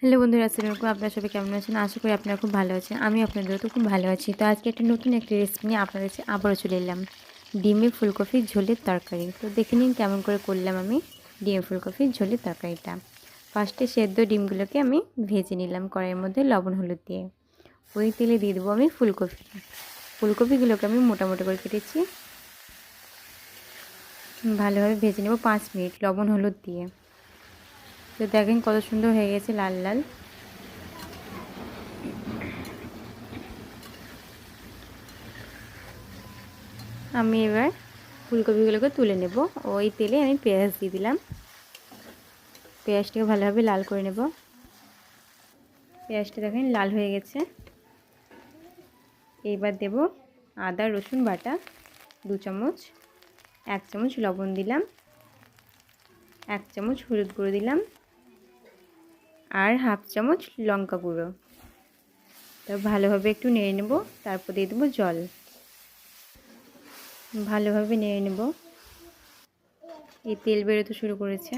Hello বন্ধুরা, আসসালামু আলাইকুম। আপনারা সবাই কেমন আছেন? আশা করি আপনারা খুব ভালো আছেন। আমি আপনাদেরও তো খুব ভালো আছি। তো আজকে একটা নতুন একটা রেসিপি নিয়ে আপনাদের কাছে আবারও চলে এলাম। ডিমে ফুলকপির ঝোলের তরকারি। তো দেখে নিন কেমন করে করলাম আমি ডিমে ফুলকপির ঝোলের তরকারিটা। ফার্স্টে সেদ্ধ ডিমগুলোকে আমি ভেজে নিলাম কড়াইয়ের মধ্যে লবণ হলুদ দিয়ে। ওই তেলে দিয়ে দেবো আমি ফুলকপি। ফুলকপিগুলোকে আমি মোটা মোটা করে কেটেছি। ভালোভাবে ভেজে নেব 5 মিনিট লবণ হলুদ দিয়ে। তো দেখেন কত সুন্দর হয়ে গেছে লাল লাল। আমি এবার ফুলকপিগুলোকে তুলে নেব। ওই তেলে আমি পেঁয়াজ দিয়ে দিলাম। পেঁয়াজটাকে ভালোভাবে লাল করে নেব। পেঁয়াজটা দেখেন লাল হয়ে গেছে। এইবার দেব আদা রসুন বাটা 2 চামচ, 1 চামচ লবণ দিলাম, 1 চামচ হলুদ গুঁড়ো দিলাম আর হাফ চামচ লঙ্কা গুঁড়ো। তো ভালোভাবে একটু নেড়ে নেব। তারপর দিয়ে দেবো জল। ভালোভাবে নেড়ে নেব। এই তেল বেরোতে শুরু করেছে।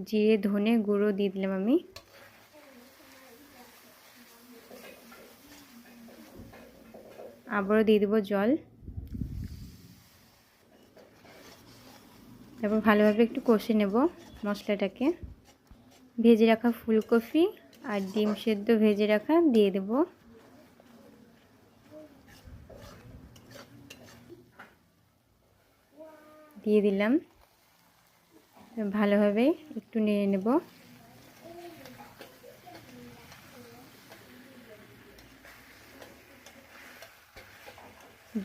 জিরে ধনে গুঁড়ো দিয়ে দিলাম আমি। আবারও দিয়ে দেবো জল। তারপর ভালোভাবে একটু কষে নেব মশলাটাকে। ভেজে রাখা ফুলকপি আর ডিম সেদ্ধ ভেজে রাখা দিয়ে দেব। দিয়ে দিলাম। ভালোভাবে একটু নেড়ে নেব।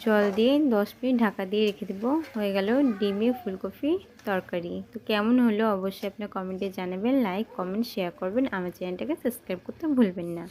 জল দিয়ে 10 মিনিট ঢাকা দিয়ে রেখে দেব। হয়ে গেল ডিমে ফুলকপি তরকারি। তো কেমন হলো অবশ্যই আপনার কমেন্টে জানাবেন। লাইক কমেন্ট শেয়ার করবেন। আমার চ্যানেলটাকে সাবস্ক্রাইব করতে ভুলবেন না।